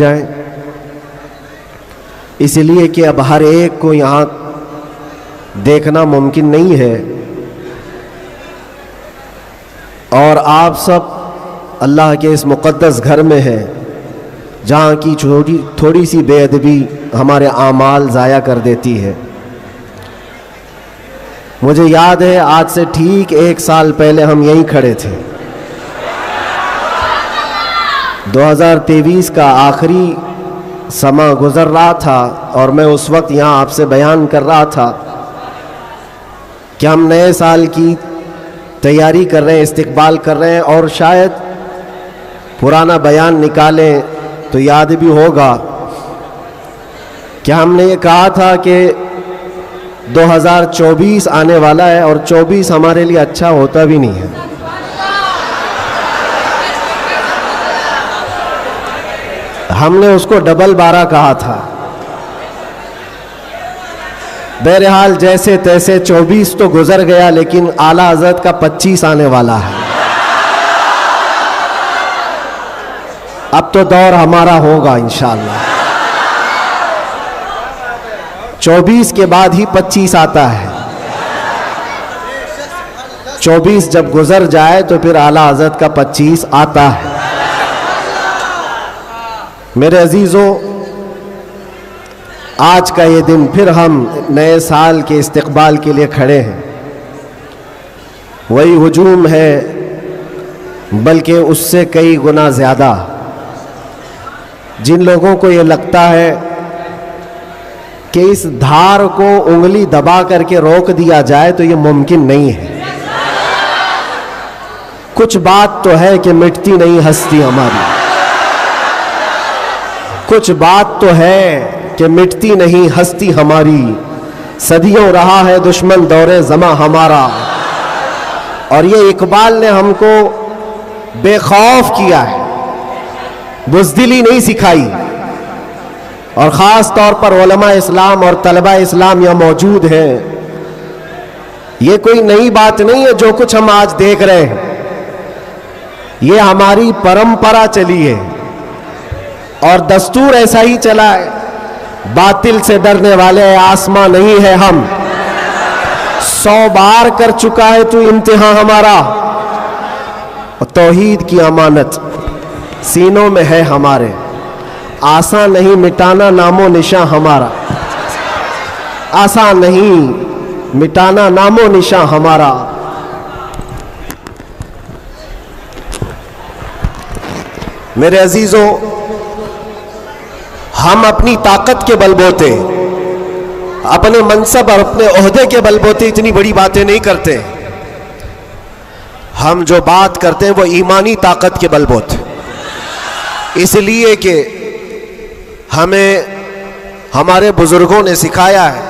جائیں، اس لیے کہ اب ہر ایک کو یہاں دیکھنا ممکن نہیں ہے، اور آپ سب اللہ کے اس مقدس گھر میں ہیں جہاں کی تھوڑی سی بے ادبی ہمارے اعمال ضائع کر دیتی ہے۔ مجھے یاد ہے آج سے ٹھیک 1 سال پہلے ہم یہیں کھڑے تھے، 2023 کا آخری سماں گزر رہا تھا، اور میں اس وقت یہاں آپ سے بیان کر رہا تھا کہ ہم نئے سال کی تیاری کر رہے ہیں، استقبال کر رہے ہیں، اور شاید پرانا بیان نکالیں تو یاد بھی ہوگا کہ ہم نے یہ کہا تھا کہ 2024 آنے والا ہے، اور 24 ہمارے لیے اچھا ہوتا بھی نہیں ہے۔ ہم نے اس کو ڈبل 12 کہا تھا۔ بہرحال جیسے تیسے 24 تو گزر گیا، لیکن اعلیٰ حضرت کا 25 آنے والا ہے۔ اب تو دور ہمارا ہوگا انشاءاللہ۔ 24 کے بعد ہی 25 آتا ہے۔ 24 جب گزر جائے تو پھر اعلیٰ حضرت کا 25 آتا ہے۔ میرے عزیزوں، آج کا یہ دن پھر ہم نئے سال کے استقبال کے لیے کھڑے ہیں۔ وہی ہجوم ہے، بلکہ اس سے کئی گنا زیادہ۔ جن لوگوں کو یہ لگتا ہے کہ اس دھار کو انگلی دبا کر کے روک دیا جائے تو یہ ممکن نہیں ہے۔ کچھ بات تو ہے کہ مٹتی نہیں ہستی ہماری، کچھ بات تو ہے کہ مٹتی نہیں ہستی ہماری، صدیوں رہا ہے دشمن دور زماں ہمارا۔ اور یہ اقبال نے ہم کو بے خوف کیا ہے، بزدلی نہیں سکھائی۔ اور خاص طور پر علماء اسلام اور طلبہ اسلام یہاں موجود ہیں، یہ کوئی نئی بات نہیں ہے جو کچھ ہم آج دیکھ رہے ہیں، یہ ہماری پرمپرا چلی ہے اور دستور ایسا ہی چلا ہے۔ باطل سے ڈرنے والے آسماں نہیں ہے ہم، 100 بار کر چکا ہے تو امتحان ہمارا، اور توحید کی امانت سینوں میں ہے ہمارے، آسان نہیں مٹانا نام و نشاں ہمارا، آسان نہیں مٹانا نام و نشاں ہمارا۔ میرے عزیزوں، ہم اپنی طاقت کے بل بوتے، اپنے منصب اور اپنے عہدے کے بل بوتے اتنی بڑی باتیں نہیں کرتے۔ ہم جو بات کرتے ہیں وہ ایمانی طاقت کے بل بوتے، اس لیے کہ ہمیں ہمارے بزرگوں نے سکھایا ہے۔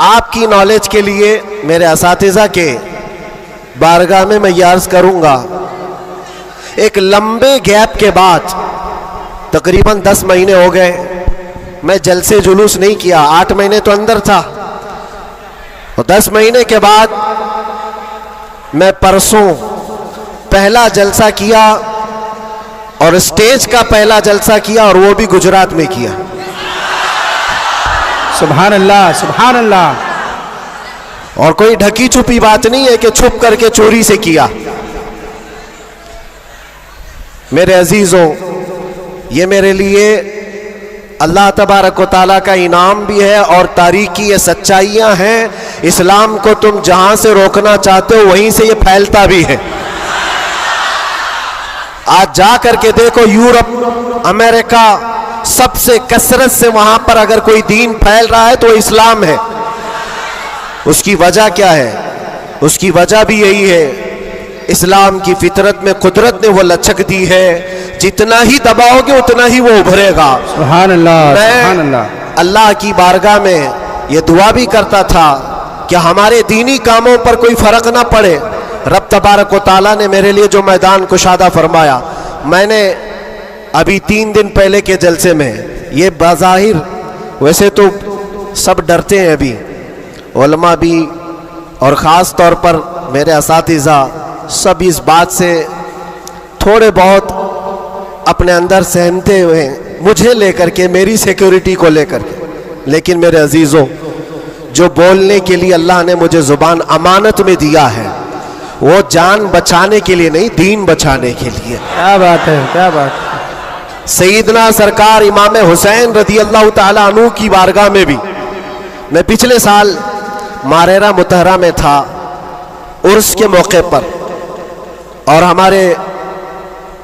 آپ کی نالج کے لیے میرے اساتذہ کے بارگاہ میں یہ عرض کروں گا، ایک لمبے گیپ کے بعد تقریباً 10 مہینے ہو گئے، میں جلسے جلوس نہیں کیا، 8 مہینے تو اندر تھا، اور 10 مہینے کے بعد میں پرسوں پہلا جلسہ کیا، اور اسٹیج کا پہلا جلسہ کیا، اور وہ بھی گجرات میں کیا۔ سبحان اللہ، سبحان اللہ۔ اور کوئی ڈھکی چھپی بات نہیں ہے کہ چھپ کر کے چوری سے کیا۔ میرے عزیزوں، یہ میرے لیے اللہ تبارک و تعالیٰ کا انعام بھی ہے، اور تاریخی یہ سچائیاں ہیں۔ اسلام کو تم جہاں سے روکنا چاہتے ہو وہیں سے یہ پھیلتا بھی ہے۔ آج جا کر کے دیکھو، یورپ، امریکہ، سب سے کثرت سے وہاں پر اگر کوئی دین پھیل رہا ہے تو وہ اسلام ہے۔ اس کی وجہ کیا ہے؟ اس کی وجہ بھی یہی ہے، اسلام کی فطرت میں قدرت نے وہ لچک دی ہے، جتنا ہی دباؤ گے اتنا ہی وہ ابھرے گا۔ سبحان اللہ، سبحان اللہ۔ اللہ کی بارگاہ میں یہ دعا بھی کرتا تھا کہ ہمارے دینی کاموں پر کوئی فرق نہ پڑے۔ رب تبارک و تعالیٰ نے میرے لیے جو میدان کشادہ فرمایا، میں نے ابھی 3 دن پہلے کے جلسے میں، یہ بظاہر ویسے تو سب ڈرتے ہیں ابھی، علماء بھی اور خاص طور پر میرے اساتذہ سب اس بات سے تھوڑے بہت اپنے اندر سہمتے ہوئے مجھے لے کر کے، میری سیکیورٹی کو لے کر کے. لیکن میرے عزیزوں، جو بولنے کے لیے اللہ نے مجھے زبان امانت میں دیا ہے، وہ جان بچانے کے لیے نہیں، دین بچانے کے لیے. کیا بات ہے، کیا بات ہے. سیدنا سرکار امام حسین رضی اللہ تعالیٰ عنہ کی بارگاہ میں بھی میں پچھلے سال ماریرا متحرہ میں تھا عرس کے موقع پر، اور ہمارے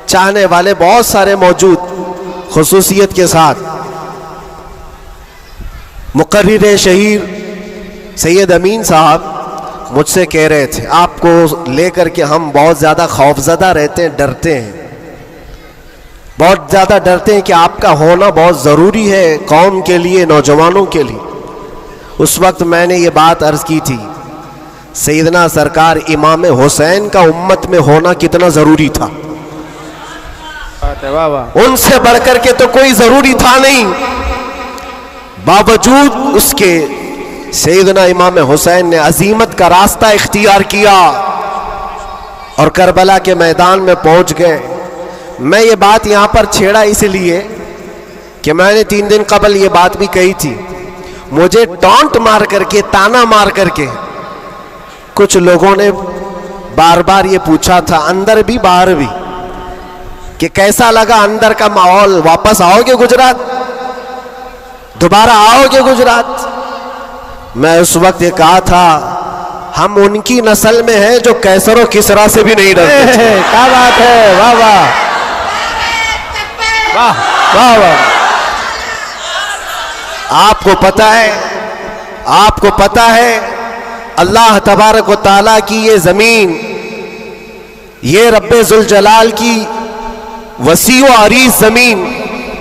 چاہنے والے بہت سارے موجود، خصوصیت کے ساتھ مقرر شہیر سید امین صاحب مجھ سے کہہ رہے تھے آپ کو لے کر کے ہم بہت زیادہ خوفزدہ رہتے ہیں، ڈرتے ہیں، بہت زیادہ ڈرتے ہیں کہ آپ کا ہونا بہت ضروری ہے قوم کے لیے، نوجوانوں کے لیے. اس وقت میں نے یہ بات عرض کی تھی، سیدنا سرکار امام حسین کا امت میں ہونا کتنا ضروری تھا. واہ واہ. ان سے بڑھ کر کے تو کوئی ضروری تھا نہیں، باوجود اس کے سیدنا امام حسین نے عظیمت کا راستہ اختیار کیا اور کربلا کے میدان میں پہنچ گئے. میں یہ بات یہاں پر چھیڑا اس لیے کہ میں نے 3 دن قبل یہ بات بھی کہی تھی. مجھے ٹانٹ مار کر کے، تانا مار کر کے کچھ لوگوں نے بار بار یہ پوچھا تھا، اندر بھی باہر بھی، کہ کیسا لگا اندر کا ماحول، واپس آؤ گے گجرات، دوبارہ آؤ گے گجرات. میں اس وقت یہ کہا تھا ہم ان کی نسل میں ہیں جو کیسر و کسرا سے بھی نہیں ڈرتے. کیا بات ہے. واہ واہ واہ واہ واہ. آپ کو پتہ ہے اللہ تبارک و تعالیٰ کی یہ زمین، یہ رب ذوالجلال کی وسیع و عریض زمین،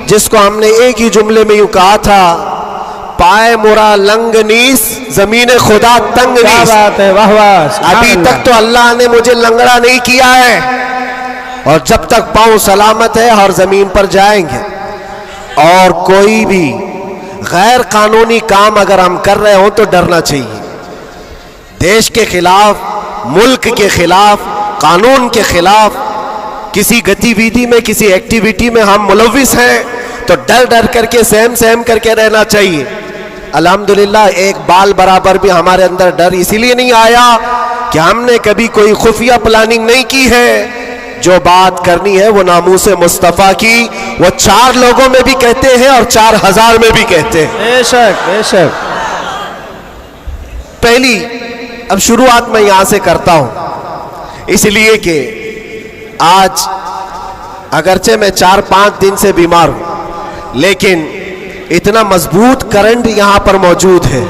جس کو ہم نے ایک ہی جملے میں یوں کہا تھا، پائے مرا لنگ نیس زمین خدا تنگ کیا نیس. بات ہے. واہ واہ. ابھی تک تو اللہ نے مجھے لنگڑا نہیں کیا ہے، اور جب تک پاؤں سلامت ہے ہر زمین پر جائیں گے. اور کوئی بھی غیر قانونی کام اگر ہم کر رہے ہوں تو ڈرنا چاہیے. دیش کے خلاف، ملک کے خلاف، قانون کے خلاف کسی گتی ویدی میں، کسی ایکٹیویٹی میں ہم ملوث ہیں تو ڈر ڈر کر کے، سہم کر کے رہنا چاہیے. الحمدللہ ایک بال برابر بھی ہمارے اندر ڈر اسی لیے نہیں آیا کہ ہم نے کبھی کوئی خفیہ پلاننگ نہیں کی ہے. جو بات کرنی ہے وہ ناموس مصطفیٰ کی، وہ 4 لوگوں میں بھی کہتے ہیں اور 4000 میں بھی کہتے ہیں. بے شک بے شک. پہلی اب شروعات میں یہاں سے کرتا ہوں، اس لیے کہ آج اگرچہ میں 4-5 دن سے بیمار ہوں، لیکن اتنا مضبوط کرنٹ یہاں پر موجود ہے.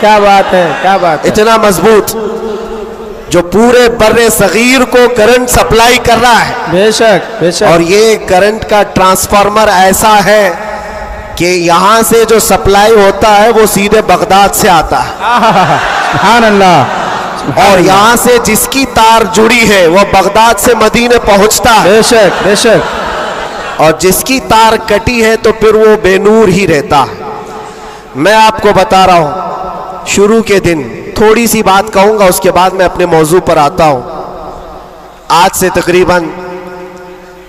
کیا بات ہے، کیا بات ہے. اتنا مضبوط جو پورے بر صغیر کو کرنٹ سپلائی کر رہا ہے. بے شک بے شک. اور یہ کرنٹ کا ٹرانسفارمر ایسا ہے کہ یہاں سے جو سپلائی ہوتا ہے وہ سیدھے بغداد سے آتا ہے، سبحان اللہ. اور یہاں سے جس کی تار جڑی ہے وہ بغداد سے مدینے پہنچتا ہے، بے شک بے شک. اور جس کی تار کٹی ہے تو پھر وہ بے نور ہی رہتا ہے. میں آپ کو بتا رہا ہوں، شروع کے دن تھوڑی سی بات کہوں گا، اس کے بعد میں اپنے موضوع پر آتا ہوں. آج سے تقریباً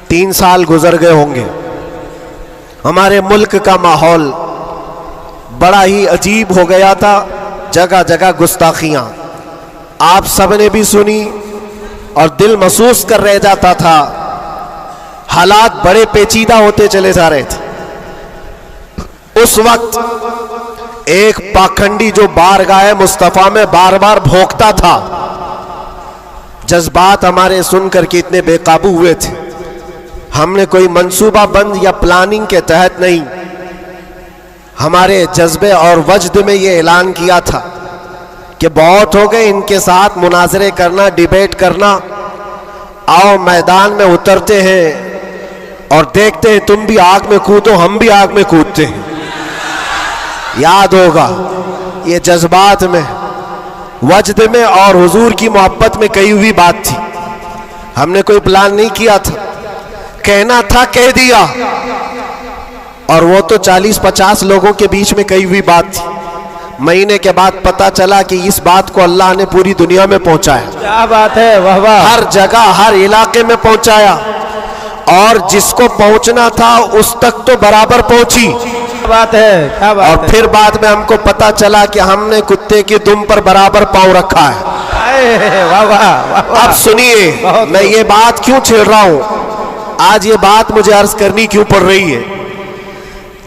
3 سال گزر گئے ہوں گے. ہمارے ملک کا ماحول بڑا ہی عجیب ہو گیا تھا، جگہ جگہ گستاخیاں آپ سب نے بھی سنی اور دل محسوس کر رہ جاتا تھا. حالات بڑے پیچیدہ ہوتے چلے جا رہے تھے. اس وقت ایک پاکھنڈی جو بارگاہ مصطفیٰ میں بار بار بھونکتا تھا، جذبات ہمارے سن کر کے اتنے بے قابو ہوئے تھے. ہم نے کوئی منصوبہ بند یا پلاننگ کے تحت نہیں، ہمارے جذبے اور وجد میں یہ اعلان کیا تھا کہ بہت ہو گئے ان کے ساتھ مناظرے کرنا، ڈیبیٹ کرنا، آؤ میدان میں اترتے ہیں اور دیکھتے ہیں تم بھی آگ میں کودو ہم بھی آگ میں کودتے ہیں. یاد ہوگا یہ جذبات میں، وجد میں اور حضور کی محبت میں کہی ہوئی بات تھی. ہم نے کوئی پلان نہیں کیا تھا، کہنا تھا کہہ دیا، اور وہ تو 40-50 لوگوں کے بیچ میں کہی ہوئی بات تھی. مہینے کے بعد پتا چلا کہ اس بات کو اللہ نے پوری دنیا میں پہنچایا. کیا بات ہے. واہ واہ. ہر جگہ، ہر علاقے میں پہنچایا. اور جس کو پہنچنا تھا اس تک تو برابر پہنچی، کیا بات ہے، کیا اور بات ہے. پھر بعد میں ہم کو پتا چلا کہ ہم نے کتے کی دم پر برابر پاؤں رکھا ہے. واہ واہ واہ واہ. اب سنیے بہت میں یہ بات کیوں چھیڑ رہا ہوں، آج یہ بات مجھے عرض کرنی کیوں پڑ رہی ہے.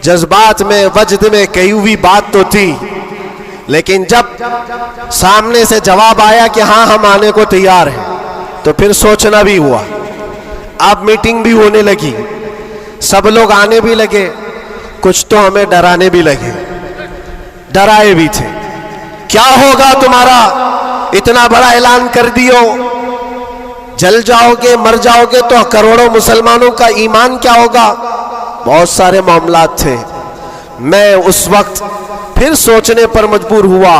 جذبات میں وجد میں کہی ہوئی بات تو تھی، لیکن جب سامنے سے جواب آیا کہ ہاں ہم آنے کو تیار ہیں تو پھر سوچنا بھی ہوا. اب میٹنگ بھی ہونے لگی، سب لوگ آنے بھی لگے، کچھ تو ہمیں ڈرانے بھی لگے، ڈرائے بھی تھے. کیا ہوگا تمہارا، اتنا بڑا اعلان کر دیو، جل جاؤ گے مر جاؤ گے تو کروڑوں مسلمانوں کا ایمان کیا ہوگا. بہت سارے معاملات تھے. میں اس وقت پھر سوچنے پر مجبور ہوا.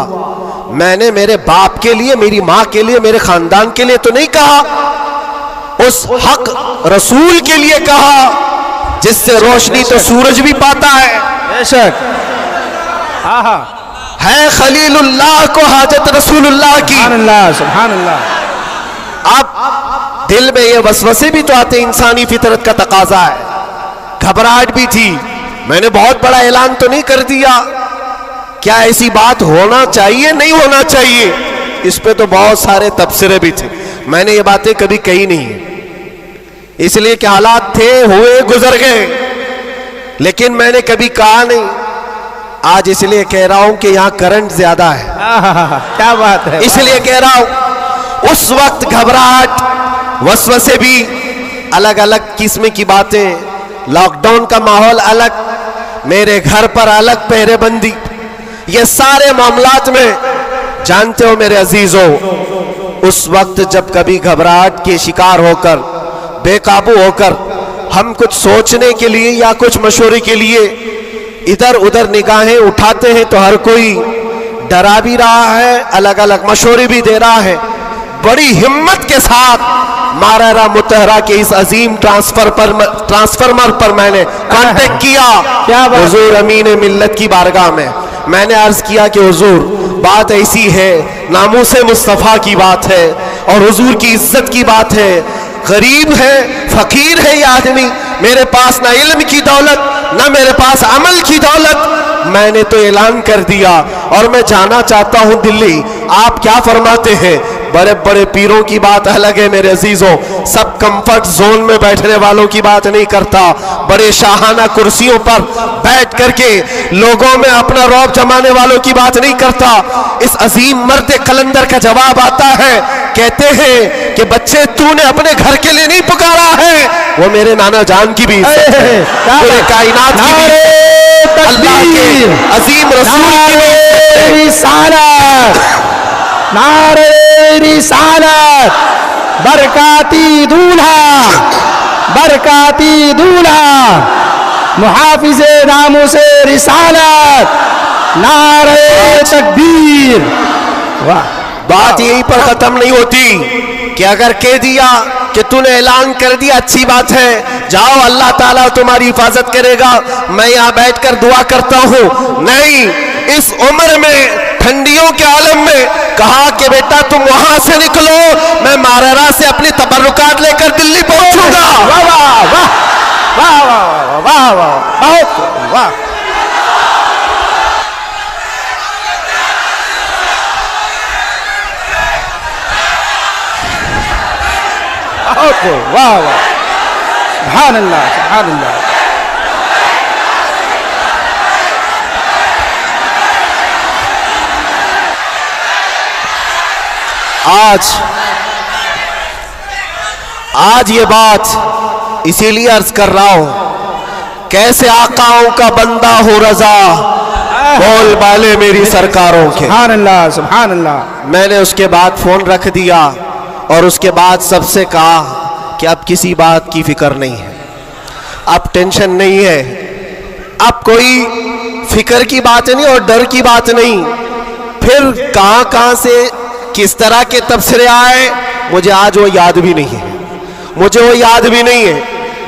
میں نے میرے باپ کے لیے، میری ماں کے لیے، میرے خاندان کے لیے تو نہیں کہا، اس حق رسول کے لیے کہا جس سے روشنی تو سورج بھی پاتا ہے. بے شک. ہاں ہاں. ہے خلیل اللہ کو حاجت رسول اللہ کی. سبحان اللہ سبحان اللہ. اب دل میں یہ وسوسے بھی تو آتے، انسانی فطرت کا تقاضا ہے. گھبراہٹ بھی تھی. میں نے بہت بڑا اعلان تو نہیں کر دیا، کیا ایسی بات ہونا چاہیے نہیں ہونا چاہیے. اس پہ تو بہت سارے تبصرے بھی تھے. میں نے یہ باتیں کبھی کہی نہیں ہیں، اس لیے کہ حالات تھے، ہوئے، گزر گئے، لیکن میں نے کبھی کہا نہیں. آج اس لیے کہہ رہا ہوں کہ یہاں کرنٹ زیادہ ہے، کیا بات ہے. اس لیے کہہ رہا ہوں. اس وقت گھبراہٹ، وسوسے بھی، الگ الگ قسم کی باتیں، لاک ڈاؤن کا ماحول الگ، میرے گھر پر الگ پہرے بندی، یہ سارے معاملات میں جانتے ہو میرے عزیزوں. اس وقت جب کبھی گھبراہٹ کے شکار ہو کر، بے قابو ہو کر ہم کچھ سوچنے کے لیے یا کچھ مشورے کے لیے ادھر ادھر نگاہیں اٹھاتے ہیں تو ہر کوئی ڈرا بھی رہا ہے، الگ الگ مشورے بھی دے رہا ہے. بڑی ہمت کے ساتھ مارارا متحرہ کے اس عظیم ٹرانسفارمر پر میں نے کانٹیکٹ کیا حضور امین ملت کی بارگاہ میں. میں نے عرض کیا کہ حضور بات ایسی ہے، ناموس مصطفیٰ کی بات ہے اور حضور کی عزت کی بات ہے. غریب ہے، فقیر ہے یہ آدمی، میرے پاس نہ علم کی دولت نہ میرے پاس عمل کی دولت. میں نے تو اعلان کر دیا اور میں جانا چاہتا ہوں دلی. آپ کیا فرماتے ہیں؟ بڑے بڑے پیروں کی بات الگ ہے میرے عزیزوں، سب کمفرٹ زون میں بیٹھنے والوں کی بات نہیں کرتا، بڑے شاہانہ کرسیوں پر بیٹھ کر کے لوگوں میں اپنا رعب جمانے والوں کی بات نہیں کرتا. اس عظیم مرد قلندر کا جواب آتا ہے، کہتے ہیں کہ بچے تو نے اپنے گھر کے لیے نہیں پکارا ہے، وہ میرے نانا جان کی بھی عزت ہے، پورے کائنات کی بھی، اللہ کے عظیم رسول کی رسالت، نعرہ رسالت، برکاتی دولہا، برکاتی دولہا، محافظ ناموس رسالت، نعرہ تکبیر. واہ. بات یہیں پر ختم نہیں ہوتی کہ اگر کہہ دیا کہ تو نے اعلان کر دیا اچھی بات ہے، جاؤ اللہ تعالیٰ تمہاری حفاظت کرے گا، میں یہاں بیٹھ کر دعا کرتا ہوں. نہیں، اس عمر میں ٹھنڈیوں کے عالم میں کہا کہ بیٹا تم وہاں سے نکلو، میں مارارا سے اپنی تبرکات لے کر دلی پہنچوں گا. واہ واہ واہ واہ واہ واہ واہ واہ. واہ واہ. سبحان اللہ سبحان اللہ. آج یہ بات اسی لیے عرض کر رہا ہوں، کیسے آقاؤں کا بندہ ہو رضا، بول بالے میری سرکاروں کے. سبحان اللہ سبحان اللہ. میں نے اس کے بعد فون رکھ دیا اور اس کے بعد سب سے کہا کہ اب کسی بات کی فکر نہیں ہے، اب ٹینشن نہیں ہے، اب کوئی فکر کی بات نہیں اور ڈر کی بات نہیں. پھر کہاں کہاں سے کس طرح کے تبصرے آئے مجھے آج وہ یاد بھی نہیں ہے، مجھے وہ یاد بھی نہیں ہے.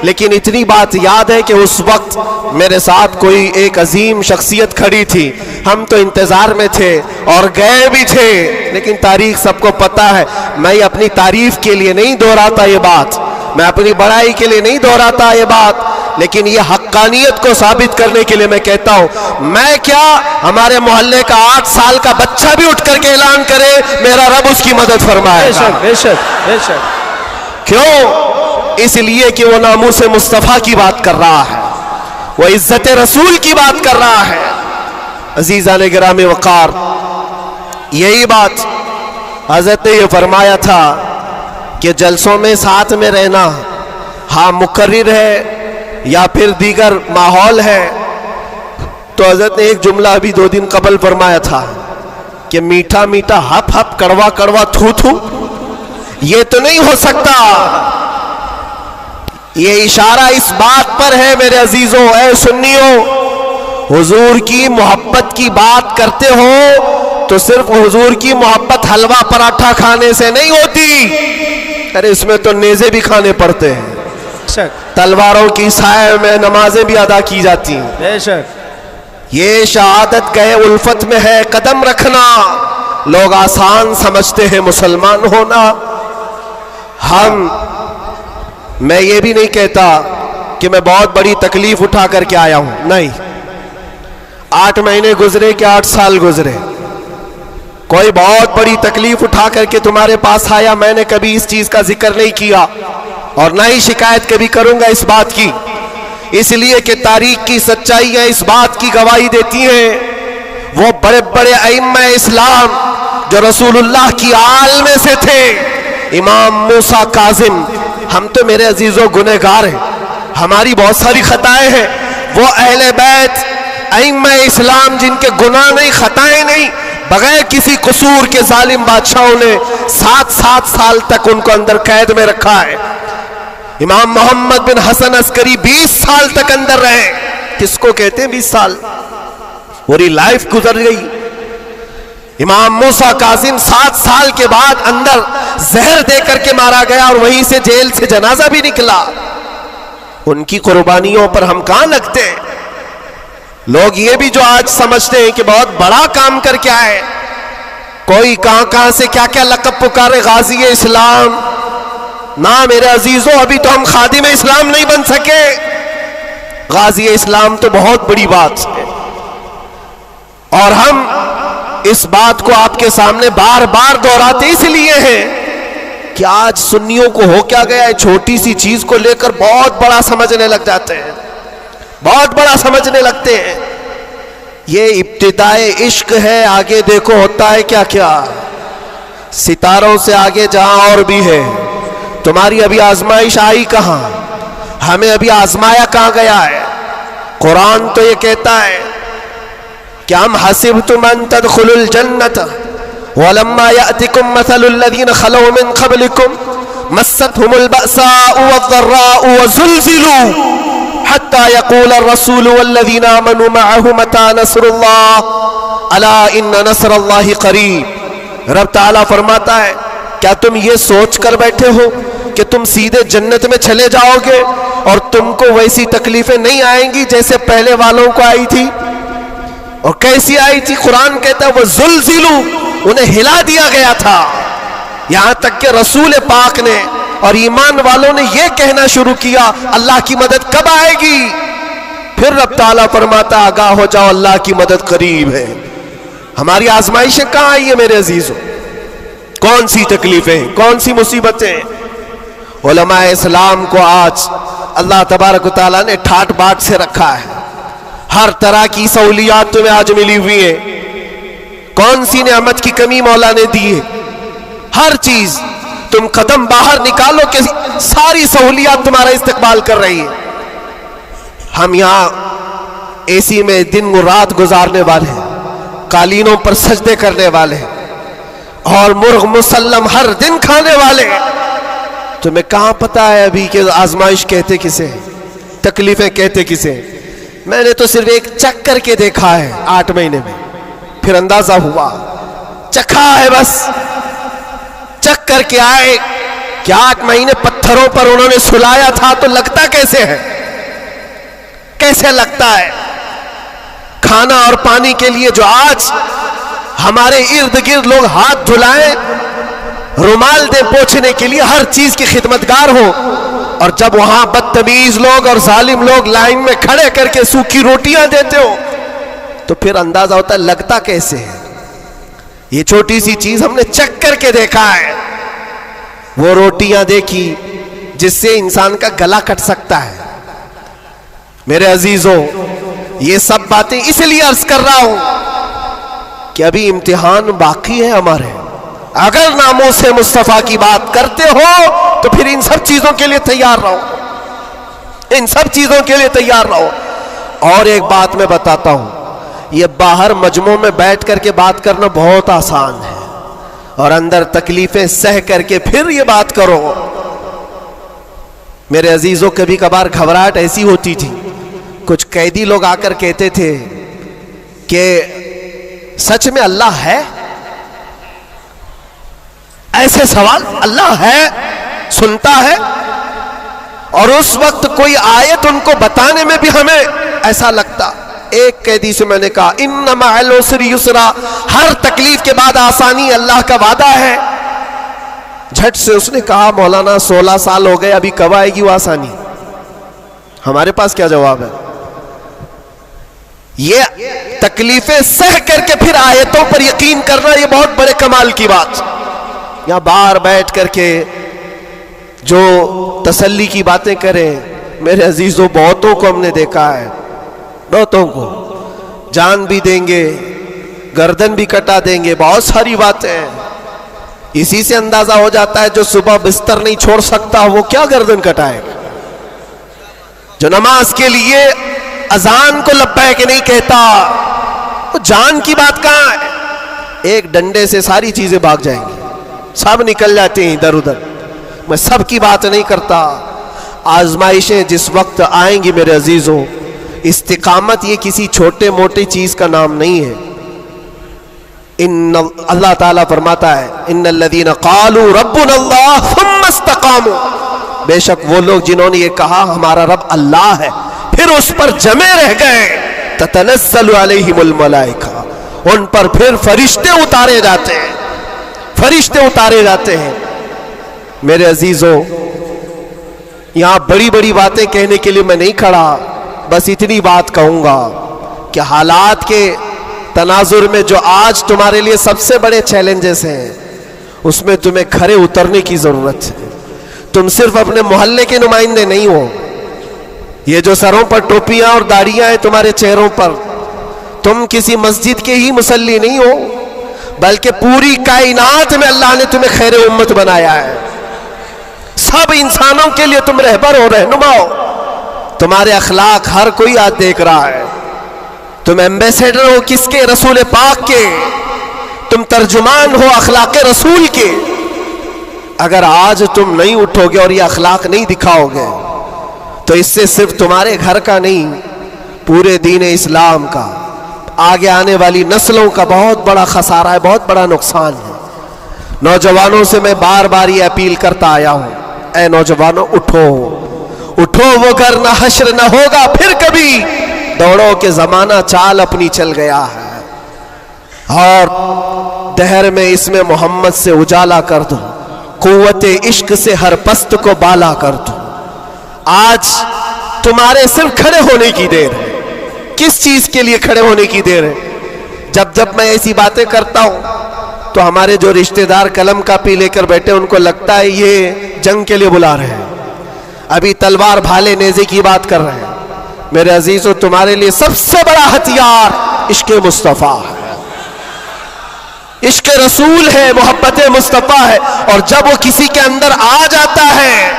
لیکن اتنی بات یاد ہے کہ اس وقت میرے ساتھ کوئی ایک عظیم شخصیت کھڑی تھی، ہم تو انتظار میں تھے اور گئے بھی تھے، لیکن تاریخ سب کو پتا ہے. میں اپنی تعریف کے لیے نہیں دہراتا یہ بات، میں اپنی بڑائی کے لیے نہیں دہراتا یہ بات، لیکن یہ حقانیت کو ثابت کرنے کے لیے میں کہتا ہوں، میں کیا ہمارے محلے کا 8 سال کا بچہ بھی اٹھ کر کے اعلان کرے میرا رب اس کی مدد فرمائے گا۔ بے شک کیوں؟ اس لیے کہ وہ ناموس مصطفیٰ کی بات کر رہا ہے، وہ عزت رسول کی بات کر رہا ہے۔ عزیزان گرامی وقار، یہی بات حضرت نے یہ فرمایا تھا کہ جلسوں میں ساتھ میں رہنا، ہاں مقرر ہے یا پھر دیگر ماحول ہے، تو حضرت نے ایک جملہ ابھی 2 دن قبل فرمایا تھا کہ میٹھا میٹھا ہپ ہپ کڑوا کڑوا تھو تھو یہ تو نہیں ہو سکتا۔ یہ اشارہ اس بات پر ہے میرے عزیزوں، اے سنیوں، حضور کی محبت کی بات کرتے ہو تو صرف حضور کی محبت حلوہ پراٹھا کھانے سے نہیں ہوتی، ارے اس میں تو نیزے بھی کھانے پڑتے ہیں، تلواروں کی سائے میں نمازیں بھی ادا کی جاتی ہیں۔ بے شک یہ شہادت گئے الفت میں ہے قدم رکھنا، لوگ آسان سمجھتے ہیں مسلمان ہونا۔ میں یہ بھی نہیں کہتا کہ میں بہت بڑی تکلیف اٹھا کر کے آیا ہوں، نہیں، 8 مہینے گزرے کہ 8 سال گزرے، کوئی بہت بڑی تکلیف اٹھا کر کے تمہارے پاس آیا، میں نے کبھی اس چیز کا ذکر نہیں کیا اور نہ ہی شکایت کبھی کروں گا اس بات کی، اس لیے کہ تاریخ کی سچائیاں اس بات کی گواہی دیتی ہیں، وہ بڑے بڑے ائمہ اسلام جو رسول اللہ کی آل میں سے تھے، امام موسیٰ کاظم، ہم تو میرے عزیزوں گنہگار ہیں، ہماری بہت ساری خطائیں ہیں، وہ اہل بیت ائمہ اسلام جن کے گناہ نہیں خطائیں نہیں، بغیر کسی قصور کے ظالم بادشاہوں نے 7 سال تک ان کو اندر قید میں رکھا ہے۔ امام محمد بن حسن عسکری 20 سال تک اندر رہے، کس کو کہتے ہیں 20 سال، پوری لائف گزر گئی۔ امام موسیٰ کاظم 7 سال کے بعد اندر زہر دے کر کے مارا گیا اور وہیں سے جیل سے جنازہ بھی نکلا۔ ان کی قربانیوں پر ہم کہاں لگتے ہیں؟ لوگ یہ بھی جو آج سمجھتے ہیں کہ بہت بڑا کام کر کے آئے، کوئی کہاں سے کیا کیا لقب پکارے، غازی اسلام، نہ میرے عزیزوں، ابھی تو ہم خادم اسلام نہیں بن سکے، غازی اسلام تو بہت بڑی بات ہے، اور ہم اس بات کو آپ کے سامنے بار بار دہراتے اس لیے ہیں کہ آج سنیوں کو ہو کیا گیا ہے، چھوٹی سی چیز کو لے کر بہت بڑا سمجھنے لگ جاتے ہیں، بہت بڑا سمجھنے لگتے ہیں۔ یہ ابتدائے عشق ہے، آگے دیکھو ہوتا ہے کیا کیا، ستاروں سے آگے جہاں اور بھی ہے۔ تمہاری ابھی آزمائش آئی کہاں، ہمیں ابھی آزمایا کہاں گیا ہے؟ قرآن تو یہ کہتا ہے کہ ہم حسبتم ان تدخلوا الجنت ولما یأتکم مثل الذین خلوا من قبلکم مستهم البأساء والضراء وزلزلوا حتى يقول الرسول والذين آمنوا معه متى نصر الله الا ان نصر الله قریب۔ رب تعالیٰ فرماتا ہے کیا تم یہ سوچ کر بیٹھے ہو کہ تم سیدھے جنت میں چلے جاؤ گے اور تم کو ویسی تکلیفیں نہیں آئیں گی جیسے پہلے والوں کو آئی تھی؟ اور کیسی آئی تھی؟ قرآن کہتا ہے وہ زلزلوا، انہیں ہلا دیا گیا تھا، یہاں تک کہ رسول پاک نے اور ایمان والوں نے یہ کہنا شروع کیا اللہ کی مدد کب آئے گی؟ پھر رب تعالیٰ فرماتا آگاہ ہو جاؤ اللہ کی مدد قریب ہے۔ ہماری آزمائشیں کہاں آئی ہیں میرے عزیزوں؟ کون سی تکلیفیں، کون سی مصیبتیں؟ علماء اسلام کو آج اللہ تبارک و تعالیٰ نے ٹھاٹ باٹ سے رکھا ہے، ہر طرح کی سہولیات تمہیں آج ملی ہوئی ہے، کون سی نعمت کی کمی مولا نے دی ہے؟ ہر چیز تم قدم باہر نکالو کہ ساری سہولیات تمہارا استقبال کر رہی ہے۔ ہم یہاں اے سی میں دن رات گزارنے والے ہیں، قالینوں پر سجدے کرنے والے ہیں اور مرغ مسلم ہر دن کھانے والے ہیں۔ تمہیں کہاں پتا ہے ابھی کہ آزمائش کہتے کسے، تکلیفیں کہتے کسے؟ میں نے تو صرف ایک چکھ کر کے دیکھا ہے 8 مہینے میں، پھر اندازہ ہوا، چکھا ہے بس، چکھ کر کے آئے کہ 8 مہینے پتھروں پر انہوں نے سلایا تھا تو لگتا کیسے ہے، کیسے لگتا ہے؟ کھانا اور پانی کے لیے جو آج ہمارے ارد گرد لوگ ہاتھ دھلائیں، رومال دیں پوچھنے کے لیے، ہر چیز کی خدمتگار ہو، اور جب وہاں بدتمیز لوگ اور ظالم لوگ لائن میں کھڑے کر کے سوکھی روٹیاں دیتے ہو تو پھر اندازہ ہوتا ہے لگتا کیسے ہے. یہ چھوٹی سی چیز ہم نے چیک کر کے دیکھا ہے. وہ روٹیاں دیکھی جس سے انسان کا گلا کٹ سکتا ہے. میرے عزیزوں یہ سب باتیں اس لیے عرض کر رہا ہوں کہ ابھی امتحان باقی ہے ہمارے. اگر ناموس مصطفیٰ کی بات کرتے ہو تو پھر ان سب چیزوں کے لیے تیار رہو, ان سب چیزوں کے لیے تیار رہو. اور ایک بات میں بتاتا ہوں, یہ باہر مجمعوں میں بیٹھ کر کے بات کرنا بہت آسان ہے اور اندر تکلیفیں سہ کر کے پھر یہ بات کرو. میرے عزیزوں کبھی کبھار گھبراہٹ ایسی ہوتی تھی, کچھ قیدی لوگ آ کر کہتے تھے کہ سچ میں اللہ ہے. ایسے سوال, اللہ ہے, سنتا ہے. اور اس وقت کوئی آیت ان کو بتانے میں بھی ہمیں ایسا لگتا. ایک قیدی سے میں نے کہا ان مع العسر یسرا, ہر تکلیف کے بعد آسانی اللہ کا وعدہ ہے. جھٹ سے اس نے کہا مولانا 16 سال ہو گئے, ابھی کب آئے گی وہ آسانی؟ ہمارے پاس کیا جواب ہے؟ یہ تکلیفیں سہ کر کے پھر آیتوں پر یقین کرنا یہ بہت بڑے کمال کی بات. یہاں باہر بیٹھ کر کے جو تسلی کی باتیں کریں, میرے عزیزوں بہتوں کو ہم نے دیکھا ہے, بہتوں کو جان بھی دیں گے, گردن بھی کٹا دیں گے, بہت ساری باتیں ہیں. اسی سے اندازہ ہو جاتا ہے جو صبح بستر نہیں چھوڑ سکتا وہ کیا گردن کٹائے گا. جو نماز کے لیے اذان کو لبیک نہیں کہتا, وہ جان کی بات کہاں ہے؟ ایک ڈنڈے سے ساری چیزیں بھاگ جائیں گی, سب نکل جاتے ہیں ادھر ادھر. میں سب کی بات نہیں کرتا. آزمائشیں جس وقت آئیں گی میرے عزیزوں, استقامت یہ کسی چھوٹے موٹے چیز کا نام نہیں ہے. اللہ تعالیٰ فرماتا ہے ان الذین قالوا ربنا اللہ ثم استقاموا, بے شک وہ لوگ جنہوں نے یہ کہا ہمارا رب اللہ ہے پھر اس پر جمے رہ گئے, تتنزل علیہم الملائکہ, ان پر پھر فرشتے اتارے جاتے ہیں, فرشتے اتارے جاتے ہیں. میرے عزیزوں یہاں بڑی بڑی باتیں کہنے کے لیے میں نہیں کھڑا, بس اتنی بات کہوں گا کہ حالات کے تناظر میں جو آج تمہارے لیے سب سے بڑے چیلنجز ہیں اس میں تمہیں کھڑے اترنے کی ضرورت ہے. تم صرف اپنے محلے کے نمائندے نہیں ہو. یہ جو سروں پر ٹوپیاں اور داڑیاں ہیں تمہارے چہروں پر, تم کسی مسجد کے ہی مصلی نہیں ہو, بلکہ پوری کائنات میں اللہ نے تمہیں خیر امت بنایا ہے. سب انسانوں کے لیے تم رہبر ہو, رہنما ہو. تمہارے اخلاق ہر کوئی آج دیکھ رہا ہے. تم ایمبیسیڈر ہو کس کے؟ رسول پاک کے. تم ترجمان ہو اخلاق رسول کے. اگر آج تم نہیں اٹھو گے اور یہ اخلاق نہیں دکھاؤ گے تو اس سے صرف تمہارے گھر کا نہیں, پورے دین اسلام کا, آگے آنے والی نسلوں کا بہت بڑا خسارہ ہے, بہت بڑا نقصان ہے. نوجوانوں سے میں بار بار یہ اپیل کرتا آیا ہوں, اے نوجوانوں اٹھو, اٹھو, وہ گھر نہ حشر نہ ہوگا پھر کبھی. دوڑو کہ زمانہ چال اپنی چل گیا ہے, اور دہر میں اس میں محمد سے اجالا کر دو, قوت عشق سے ہر پست کو بالا کر دو. آج تمہارے صرف کھڑے ہونے کی دیر ہے. کس چیز کے لیے کھڑے ہونے کی دیر ہے؟ جب میں ایسی باتیں کرتا ہوں تو ہمارے جو رشتہ دار قلم کاپی لے کر بیٹھے ان کو لگتا ہے یہ جنگ کے لیے بلا رہے ہیں, ابھی تلوار بھالے نیزے کی بات کر رہے ہیں. میرے عزیزو تمہارے لیے سب سے بڑا ہتھیار عشق مصطفیٰ ہے, عشق رسول ہے, محبت مصطفیٰ ہے. اور جب وہ کسی کے اندر آ جاتا ہے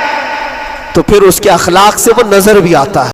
تو پھر اس کے اخلاق سے وہ نظر بھی آتا ہے.